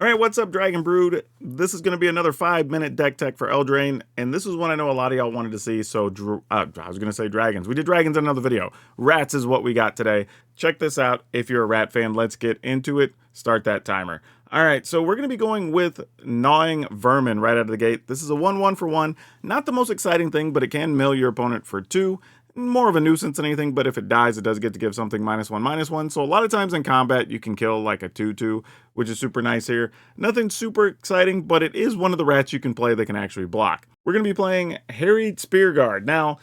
All right, what's up, Dragon Brood? This is going to be another 5-minute deck tech for Eldraine, and this is one I know a lot of y'all wanted to see, so I was going to say dragons. We did dragons in another video. Rats is what we got today. Check this out. If you're a rat fan, let's get into it. Start that timer. All right, so we're going to be going with Gnawing Vermin right out of the gate. This is a 1/1 for 1. Not the most exciting thing, but it can mill your opponent for 2. More of a nuisance than anything, but if it dies, it does get to give something -1/-1. So a lot of times in combat, you can kill like a 2/2, which is super nice here. Nothing super exciting, but it is one of the rats you can play that can actually block. We're going to be playing Harried Spearguard. Now,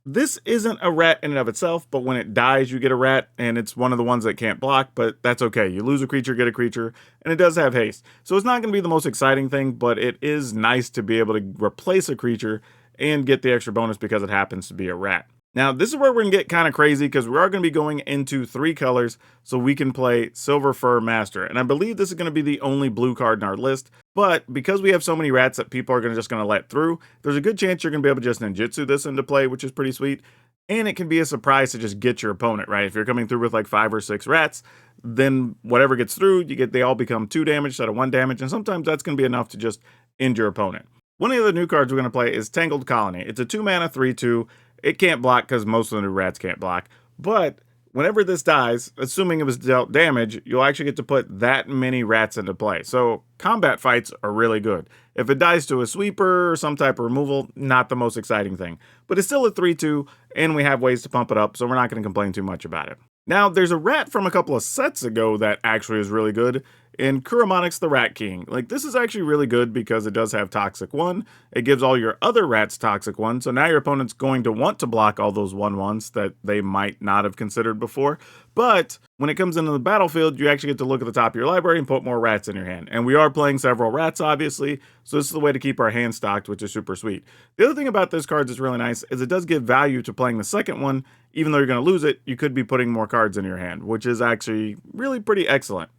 this isn't a rat in and of itself, but when it dies, you get a rat, and it's one of the ones that can't block, but that's okay. You lose a creature, get a creature, and it does have haste. So it's not going to be the most exciting thing, but it is nice to be able to replace a creature and get the extra bonus because it happens to be a rat. Now, this is where we're going to get kind of crazy because we are going to be going into 3 colors so we can play Silver Fur Master. And I believe this is going to be the only blue card in our list, but because we have so many rats that people are just going to let through, there's a good chance you're going to be able to just ninjutsu this into play, which is pretty sweet. And it can be a surprise to just get your opponent, right? If you're coming through with like 5 or 6 rats, then whatever gets through, they all become 2 damage instead of 1 damage, and sometimes that's going to be enough to just end your opponent. One of the other new cards we're going to play is Tangled Colony. It's a 2-mana 3/2. It can't block because most of the new rats can't block. But whenever this dies, assuming it was dealt damage, you'll actually get to put that many rats into play. So combat fights are really good. If it dies to a sweeper or some type of removal, not the most exciting thing. But it's still a 3/2, and we have ways to pump it up, so we're not going to complain too much about it. Now, there's a rat from a couple of sets ago that actually is really good, in Kuromonix the Rat King. Like, this is actually really good because it does have Toxic 1. It gives all your other rats Toxic 1, so now your opponent's going to want to block all those 1/1s that they might not have considered before. But when it comes into the battlefield, you actually get to look at the top of your library and put more rats in your hand. And we are playing several rats, obviously, so this is the way to keep our hand stocked, which is super sweet. The other thing about this card that's really nice is it does give value to playing the second one. Even though you're going to lose it, you could be putting more cards in your hand, which is actually really pretty excellent.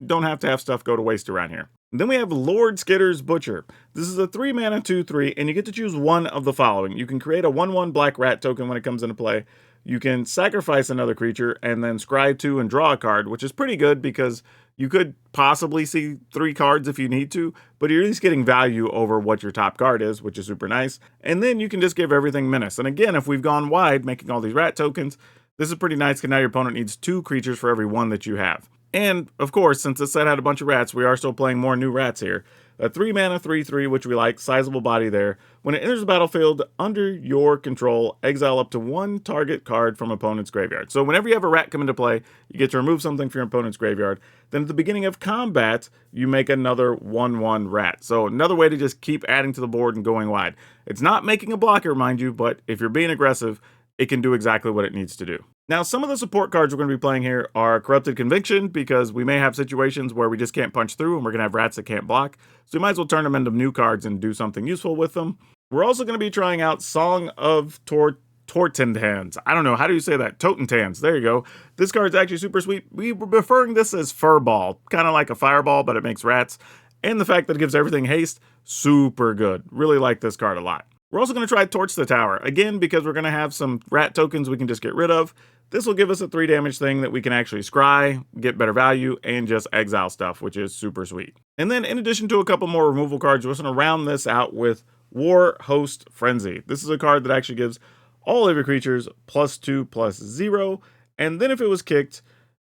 Don't have to have stuff go to waste around here. Then we have Lord Skitter's Butcher. This is a 3-mana 2/3, and you get to choose one of the following. You can create a 1/1 black rat token when it comes into play. You can sacrifice another creature and then scry 2 and draw a card, which is pretty good because you could possibly see 3 cards if you need to, but you're at least getting value over what your top card is, which is super nice. And then you can just give everything Menace. And again, if we've gone wide, making all these rat tokens, this is pretty nice because now your opponent needs 2 creatures for every 1 that you have. And, of course, since this set had a bunch of rats, we are still playing more new rats here. A 3-mana 3/3, which we like, sizable body there. When it enters the battlefield, under your control, exile up to 1 target card from opponent's graveyard. So whenever you have a rat come into play, you get to remove something from your opponent's graveyard. Then at the beginning of combat, you make another 1/1 rat. So another way to just keep adding to the board and going wide. It's not making a blocker, mind you, but if you're being aggressive, it can do exactly what it needs to do. Now, some of the support cards we're going to be playing here are Corrupted Conviction, because we may have situations where we just can't punch through and we're going to have rats that can't block. So we might as well turn them into new cards and do something useful with them. We're also going to be trying out Song of Tortentans. I don't know, how do you say that? Totentans, there you go. This card's actually super sweet. We were referring this as Furball, kind of like a fireball, but it makes rats. And the fact that it gives everything haste, super good. Really like this card a lot. We're also going to try Torch the Tower, again, because we're going to have some rat tokens we can just get rid of. This will give us a 3 damage thing that we can actually scry, get better value, and just exile stuff, which is super sweet. And then, in addition to a couple more removal cards, we're just going to round this out with War Host Frenzy. This is a card that actually gives all of your creatures +2/+0, and then if it was kicked,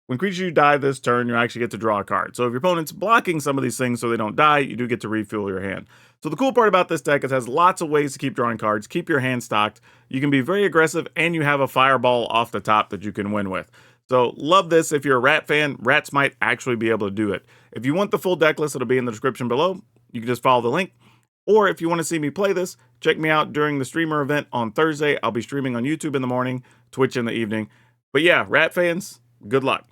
when creatures you die this turn, you actually get to draw a card. So if your opponent's blocking some of these things so they don't die, you do get to refuel your hand. So the cool part about this deck is it has lots of ways to keep drawing cards, keep your hand stocked. You can be very aggressive, and you have a fireball off the top that you can win with. So love this. If you're a rat fan, rats might actually be able to do it. If you want the full deck list, it'll be in the description below. You can just follow the link. Or if you want to see me play this, check me out during the streamer event on Thursday. I'll be streaming on YouTube in the morning, Twitch in the evening. But yeah, rat fans, good luck.